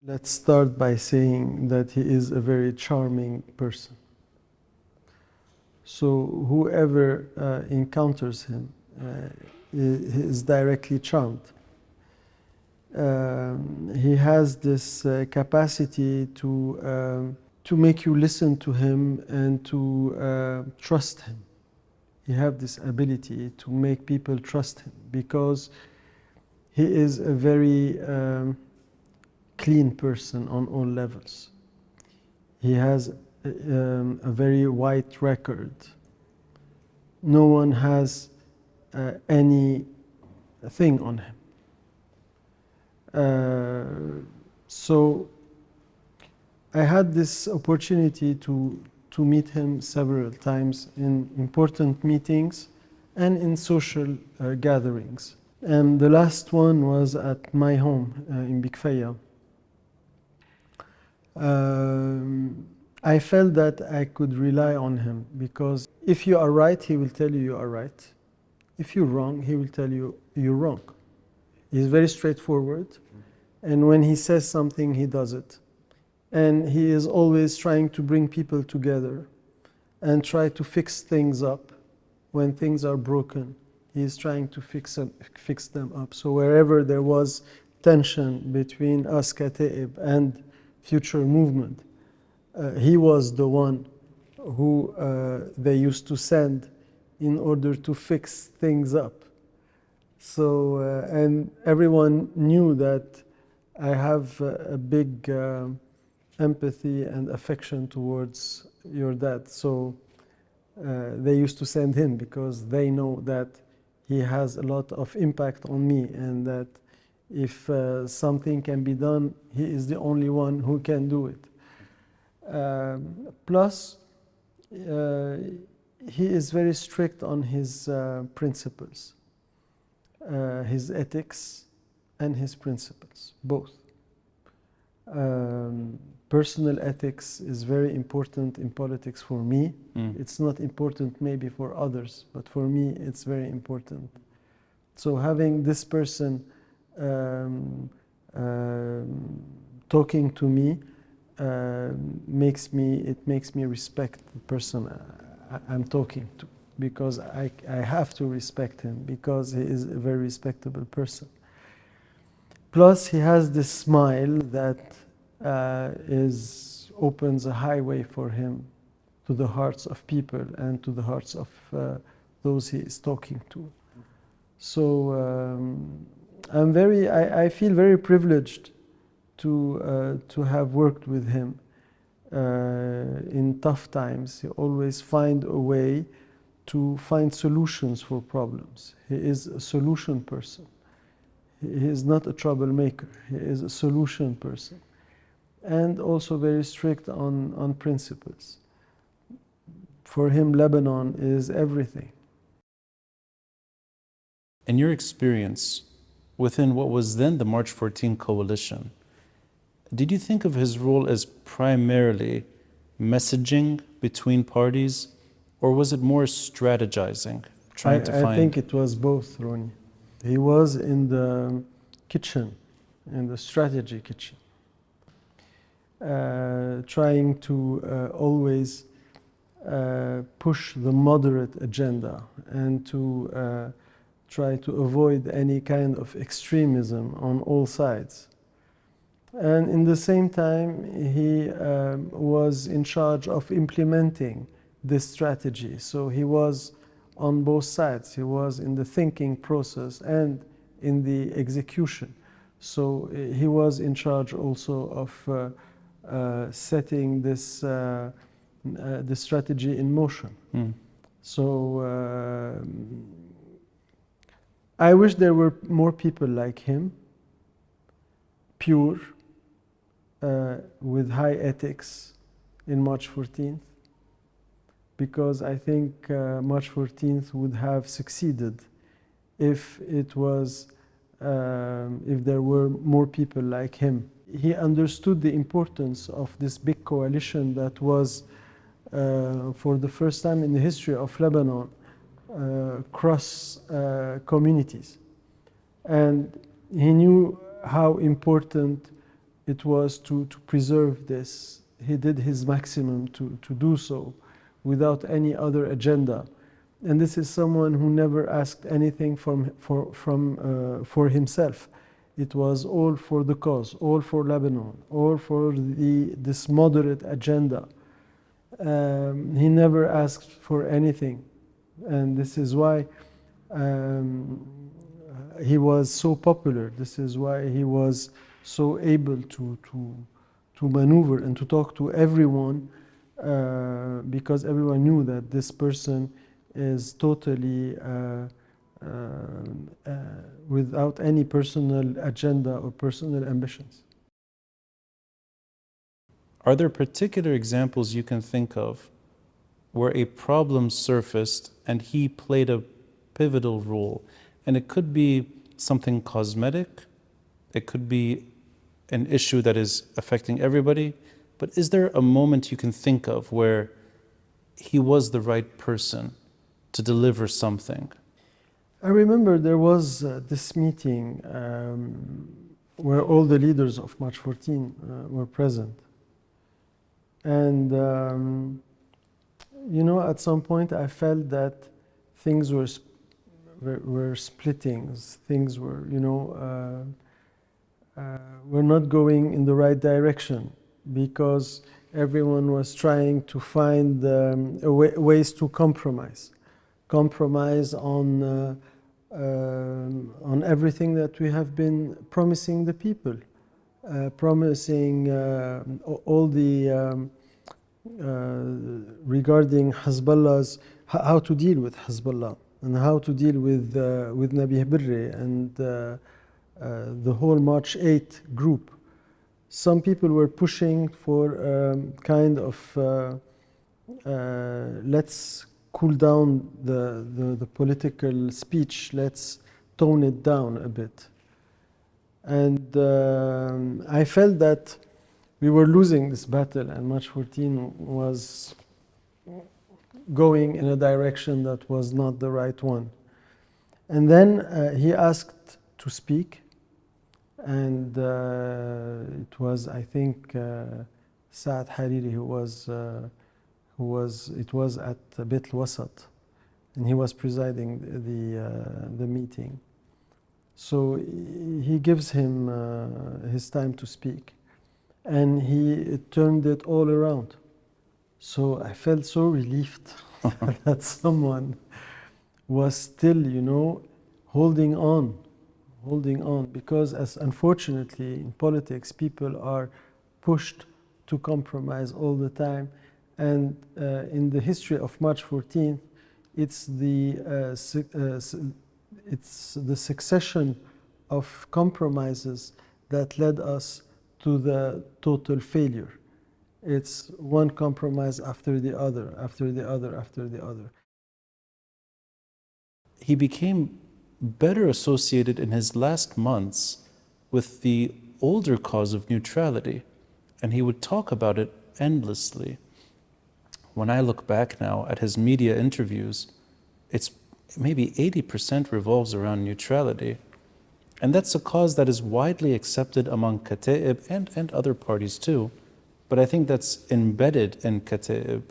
Let's start by saying that he is a very charming person. So whoever encounters him is directly charmed. He has this capacity to make you listen to him and to trust him. He has this ability to make people trust him because he is a very clean person on all levels. He has a very white record. No one has anything on him. So I had this opportunity to meet him several times in important meetings and in social gatherings. And the last one was at my home in Bikfaya. I felt that I could rely on him because if you are right, he will tell you you are right. If you're wrong, he will tell you you're wrong. He's very straightforward, and when he says something, he does it. And he is always trying to bring people together and try to fix things up when things are broken. He is trying to fix them up. So wherever there was tension between us, Kataeb, and future movement, he was the one who they used to send in order to fix things up. So, and everyone knew that I have a big empathy and affection towards your dad. So they used to send him because they know that he has a lot of impact on me, and that if something can be done, he is the only one who can do it. Plus, he is very strict on his principles, his ethics and his principles, both. Personal ethics is very important in politics for me. It's not important maybe for others, but for me it's very important. So having this person talking to me makes me respect the person I'm talking to, because I have to respect him because he is a very respectable person. Plus, he has this smile that opens a highway for him to the hearts of people and to the hearts of those he is talking to. So I feel very privileged to have worked with him in tough times. He always finds a way to find solutions for problems. He is a solution person. He is not a troublemaker. He is a solution person. And also very strict on principles. For him, Lebanon is everything. In your experience, within what was then the March 14 coalition, did you think of his role as primarily messaging between parties, or was it more strategizing, trying to find... I think it was both, Ronnie. He was in the kitchen, in the strategy kitchen, trying to always push the moderate agenda and to try to avoid any kind of extremism on all sides. And in the same time, he was in charge of implementing this strategy. So he was on both sides. He was in the thinking process and in the execution. So he was in charge also of setting this the strategy in motion. So I wish there were more people like him, pure, with high ethics in March 14th, because I think March 14th would have succeeded if it was, if there were more people like him. He understood the importance of this big coalition that was, for the first time in the history of Lebanon, cross communities. And he knew how important it was to preserve this. He did his maximum to do so without any other agenda. And this is someone who never asked anything for himself. It was all for the cause, all for Lebanon, all for this moderate agenda. He never asked for anything. And this is why he was so popular. This is why he was so able to maneuver and to talk to everyone, because everyone knew that this person is totally without any personal agenda or personal ambitions. Are there particular examples you can think of where a problem surfaced and he played a pivotal role? And it could be something cosmetic, it could be an issue that is affecting everybody, but is there a moment you can think of where he was the right person to deliver something? I remember there was this meeting where all the leaders of March 14 were present. And, at some point I felt that things were splitting, things were, were not going in the right direction, because everyone was trying to find ways to compromise on everything that we have been promising the people, promising all the regarding Hezbollah's, how to deal with Hezbollah and how to deal with Nabih Berri and the whole March 8 group. Some people were pushing for kind of let's cool down the political speech, let's tone it down a bit. And I felt that we were losing this battle, and March 14 was going in a direction that was not the right one. And then he asked to speak, and it was, I think, Saad Hariri who was it was at Beit al-Wasat, and he was presiding the meeting. So he gives him his time to speak, and he turned it all around. So I felt so relieved that someone was still, holding on, because as unfortunately in politics, people are pushed to compromise all the time. And in the history of March 14th, it's the succession of compromises that led us to the total failure. It's one compromise after the other, after the other, after the other. He became better associated in his last months with the older cause of neutrality, and he would talk about it endlessly. When I look back now at his media interviews, it's maybe 80% revolves around neutrality. And that's a cause that is widely accepted among Kataeb and other parties too. But I think that's embedded in Kataeb.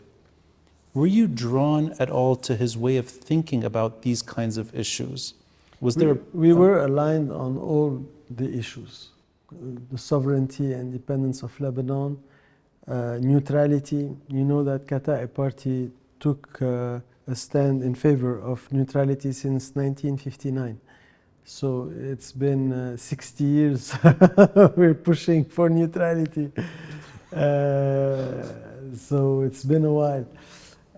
Were you drawn at all to his way of thinking about these kinds of issues? Was there? We were aligned on all the issues: the sovereignty and independence of Lebanon, neutrality. You know that Kataeb Party took a stand in favor of neutrality since 1959. So it's been 60 years we're pushing for neutrality. So it's been a while.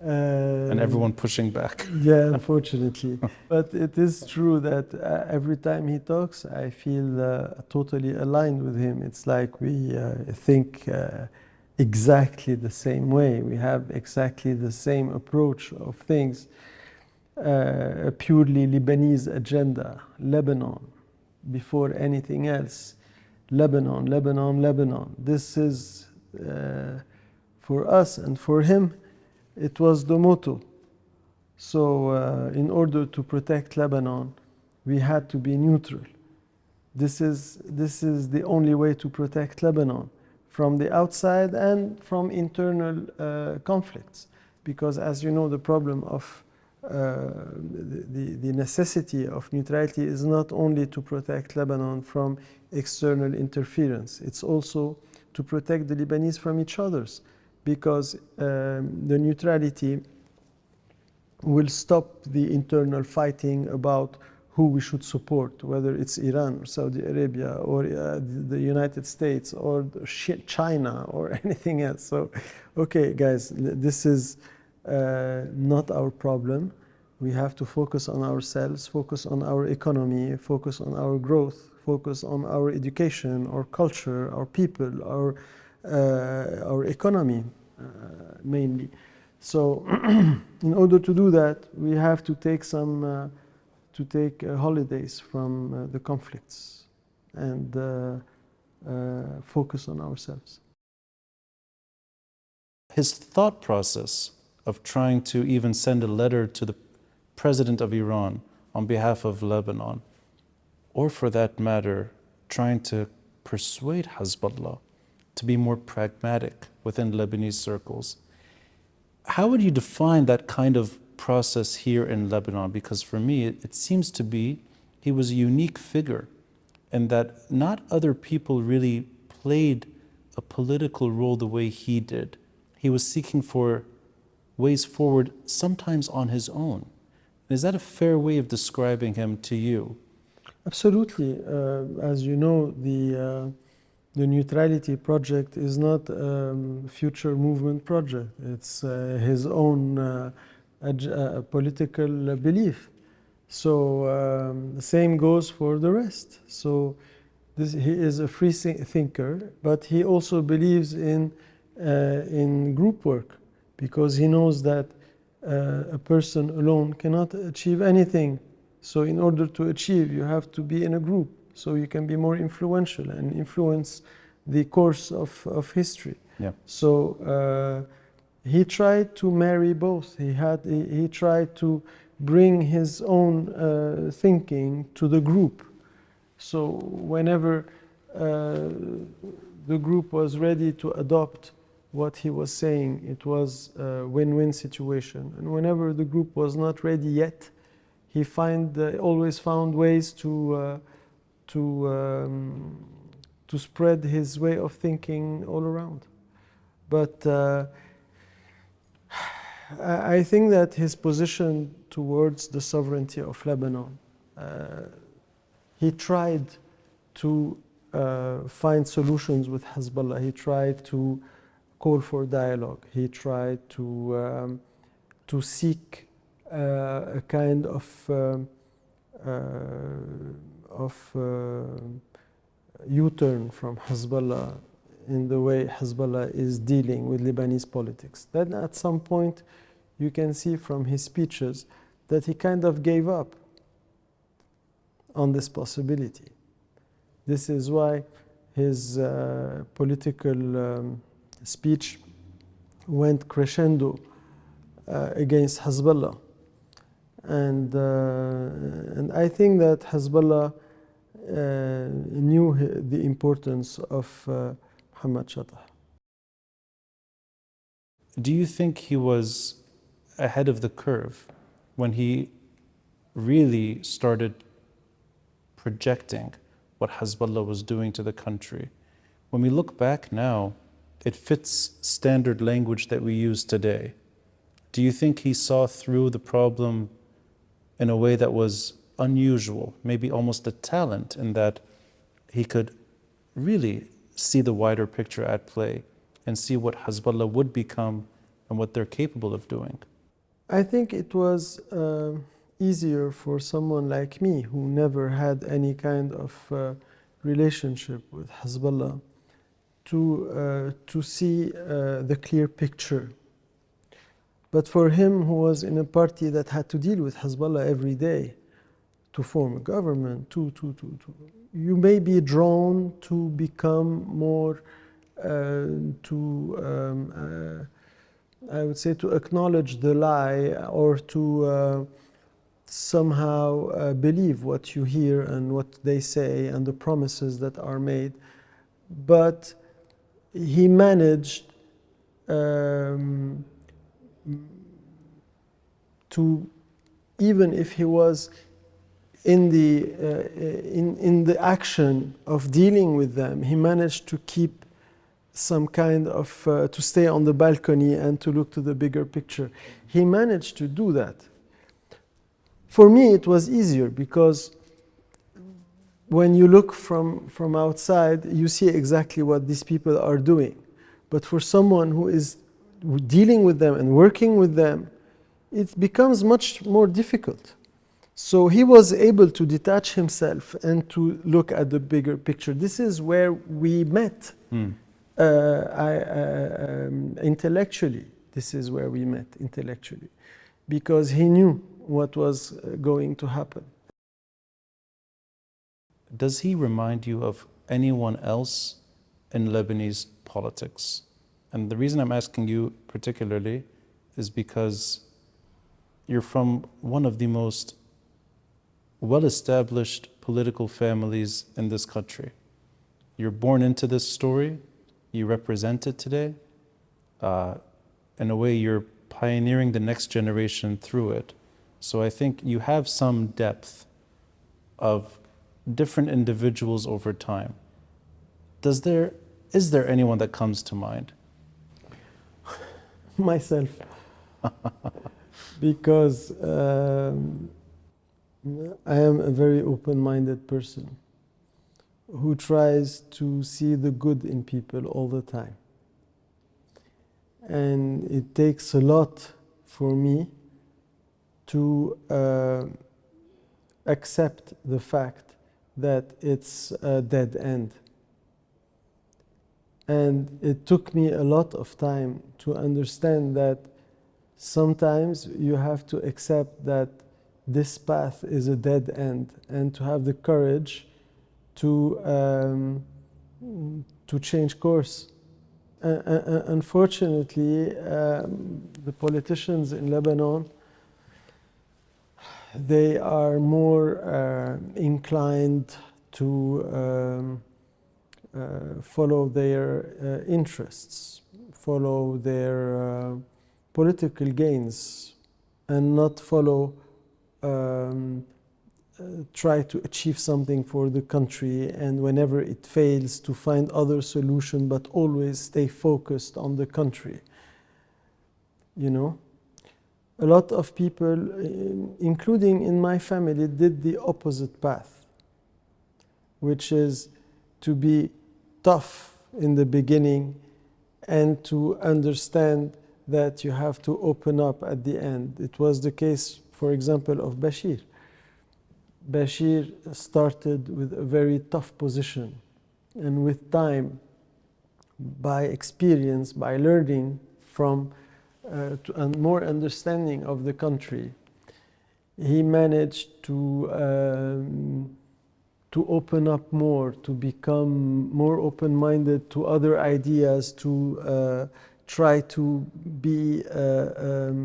And everyone pushing back. Yeah, unfortunately. But it is true that every time he talks, I feel totally aligned with him. It's like we think exactly the same way. We have exactly the same approach of things. A purely Lebanese agenda, Lebanon, before anything else. Lebanon, Lebanon, Lebanon. This is, for us and for him, it was the motto. So in order to protect Lebanon, we had to be neutral. This is the only way to protect Lebanon from the outside and from internal conflicts. Because as you know, the problem of the necessity of neutrality is not only to protect Lebanon from external interference, it's also to protect the Lebanese from each other's, because the neutrality will stop the internal fighting about who we should support, whether it's Iran or Saudi Arabia or the United States or China or anything else. So, okay, guys, this is not our problem. We have to focus on ourselves, focus on our economy, focus on our growth, focus on our education, our culture, our people, our economy mainly. So in order to do that, we have to take holidays from the conflicts and focus on ourselves. His thought process of trying to even send a letter to the president of Iran on behalf of Lebanon, or for that matter, trying to persuade Hezbollah to be more pragmatic within Lebanese circles. How would you define that kind of process here in Lebanon? Because for me, it seems to be he was a unique figure, and that not other people really played a political role the way he did. He was seeking for ways forward, sometimes on his own. Is that a fair way of describing him to you? Absolutely. As you know, the neutrality project is not a future movement project. It's his own political belief. So the same goes for the rest. So he is a free thinker, but he also believes in group work, because he knows that a person alone cannot achieve anything. So in order to achieve, you have to be in a group, so you can be more influential and influence the course of history. Yeah. So he tried to marry both. He tried to bring his own thinking to the group. So whenever the group was ready to adopt what he was saying, it was a win-win situation. And whenever the group was not ready yet, he always found ways to spread his way of thinking all around. But I think that his position towards the sovereignty of Lebanon, he tried to find solutions with Hezbollah. He tried to call for dialogue. He tried to seek a kind of U-turn from Hezbollah in the way Hezbollah is dealing with Lebanese politics. Then at some point, you can see from his speeches that he kind of gave up on this possibility. This is why his political speech went crescendo against Hezbollah. And I think that Hezbollah knew the importance of Mohamad Chatah. Do you think he was ahead of the curve when he really started projecting what Hezbollah was doing to the country? When we look back now, it fits standard language that we use today. Do you think he saw through the problem in a way that was unusual, maybe almost a talent, in that he could really see the wider picture at play and see what Hezbollah would become and what they're capable of doing? I think it was easier for someone like me, who never had any kind of relationship with Hezbollah, to see the clear picture. But for him, who was in a party that had to deal with Hezbollah every day, to form a government, you may be drawn to become more, I would say, to acknowledge the lie, or to somehow believe what you hear and what they say and the promises that are made. But he managed to, even if he was in the action of dealing with them, he managed to keep some kind of to stay on the balcony and to look to the bigger picture. He managed to do that. For me, it was easier because when you look from outside, you see exactly what these people are doing. But for someone who is dealing with them and working with them, it becomes much more difficult. So he was able to detach himself and to look at the bigger picture. This is where we met. Intellectually. This is where we met intellectually, because he knew what was going to happen. Does he remind you of anyone else in Lebanese politics? And the reason I'm asking you particularly is because you're from one of the most well-established political families in this country. You're born into this story, you represent it today. In a way, you're pioneering the next generation through it. So I think you have some depth of different individuals over time. Is there anyone that comes to mind? Myself. Because I am a very open-minded person who tries to see the good in people all the time. And it takes a lot for me to accept the fact that it's a dead end. And it took me a lot of time to understand that sometimes you have to accept that this path is a dead end, and to have the courage to change course. Unfortunately, the politicians in Lebanon, they are more inclined to follow their interests, follow their political gains, and not follow, try to achieve something for the country, and whenever it fails to find other solutions, but always stay focused on the country. You know? A lot of people, including in my family, did the opposite path, which is to be tough in the beginning and to understand that you have to open up at the end. It was the case, for example, of Bashir. Bashir started with a very tough position, and with time, by experience, by learning from and more understanding of the country, he managed to open up more, to become more open-minded to other ideas, to try to be a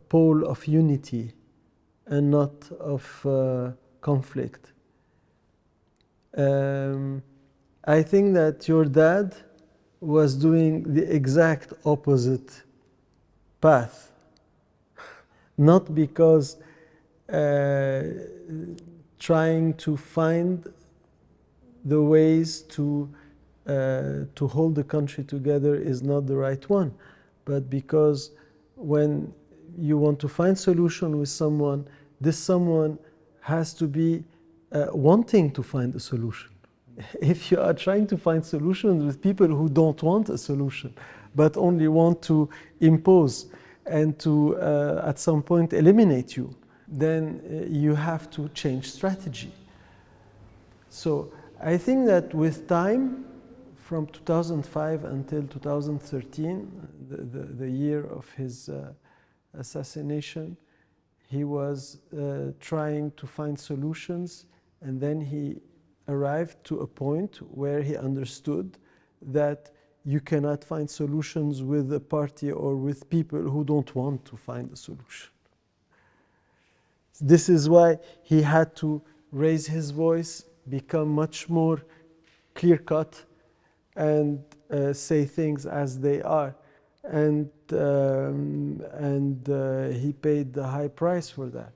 pole of unity and not of conflict. I think that your dad was doing the exact opposite path, not because trying to find the ways to hold the country together is not the right one, but because when you want to find solution with someone, this someone has to be wanting to find a solution. If you are trying to find solutions with people who don't want a solution, but only want to impose and to at some point eliminate you, then you have to change strategy. So I think that with time, from 2005 until 2013, the year of his assassination, he was trying to find solutions, and then he arrived to a point where he understood that you cannot find solutions with a party or with people who don't want to find a solution. This is why he had to raise his voice, become much more clear-cut, and say things as they are. And he paid the high price for that.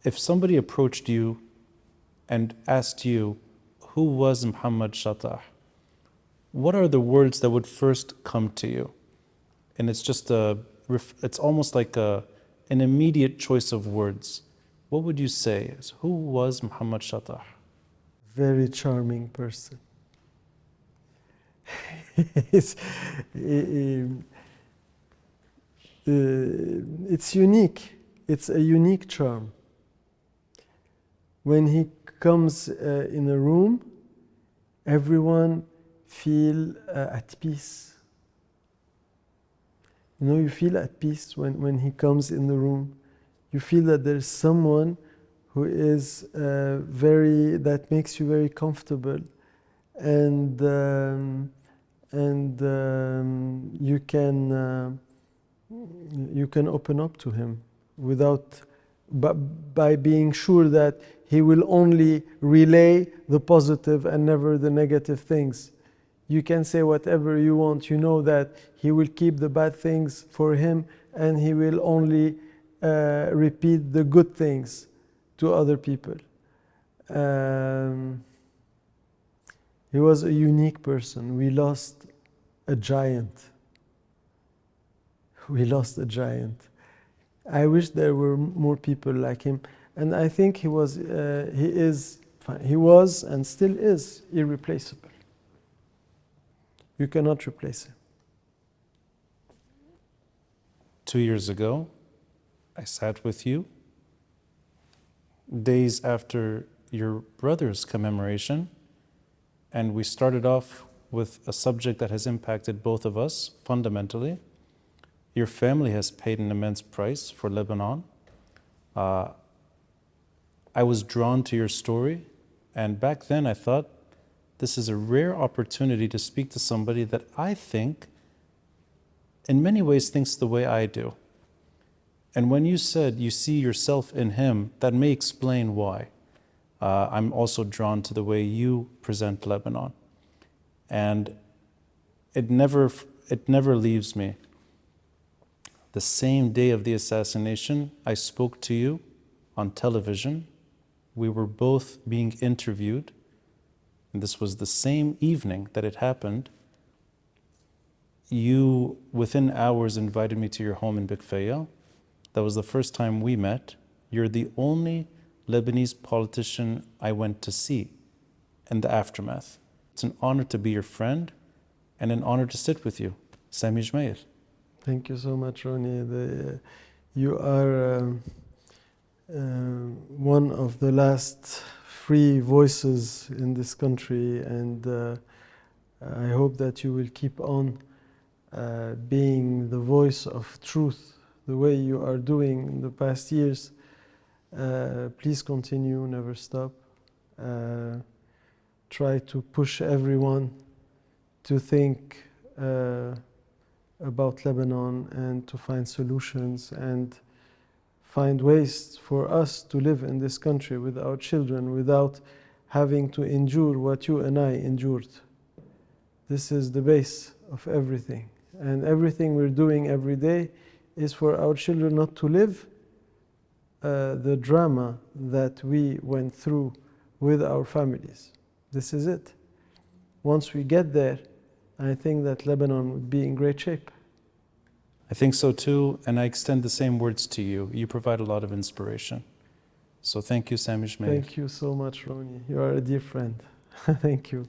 If somebody approached you and asked you, who was Mohamad Chatah? What are the words that would first come to you? And it's just it's almost like an immediate choice of words. What would you say? Who was Mohamad Chatah? Very charming person. it's unique. It's a unique charm. When he comes in a room, everyone feel at peace. You know, you feel at peace when he comes in the room. You feel that there's someone who is that makes you very comfortable, and you can open up to him by being sure that he will only relay the positive and never the negative things. You can say whatever you want. You know that he will keep the bad things for him, and he will only repeat the good things to other people. He was a unique person. We lost a giant. We lost a giant. I wish there were more people like him. And I think he was and still is irreplaceable. You cannot replace him. 2 years ago, I sat with you, days after your brother's commemoration, and we started off with a subject that has impacted both of us fundamentally. Your family has paid an immense price for Lebanon. I was drawn to your story, and back then I thought, this is a rare opportunity to speak to somebody that I think, in many ways, thinks the way I do. And when you said you see yourself in him, that may explain why. I'm also drawn to the way you present Lebanon. And it never leaves me. The same day of the assassination, I spoke to you on television. We were both being interviewed. And this was the same evening that it happened. You, within hours, invited me to your home in Bikfaya. That was the first time we met. You're the only Lebanese politician I went to see in the aftermath. It's an honor to be your friend and an honor to sit with you. Samy Gemayel. Thank you so much, Ronnie. You are one of the last free voices in this country, and I hope that you will keep on being the voice of truth the way you are doing in the past years. Please continue, never stop. Try to push everyone to think about Lebanon and to find solutions and find ways for us to live in this country with our children without having to endure what you and I endured. This is the base of everything. And everything we're doing every day is for our children not to live the drama that we went through with our families. This is it. Once we get there, I think that Lebanon would be in great shape. I think so too, and I extend the same words to you. You provide a lot of inspiration. So thank you, Samy Gemayel. Thank you so much, Ronnie. You are a dear friend. Thank you.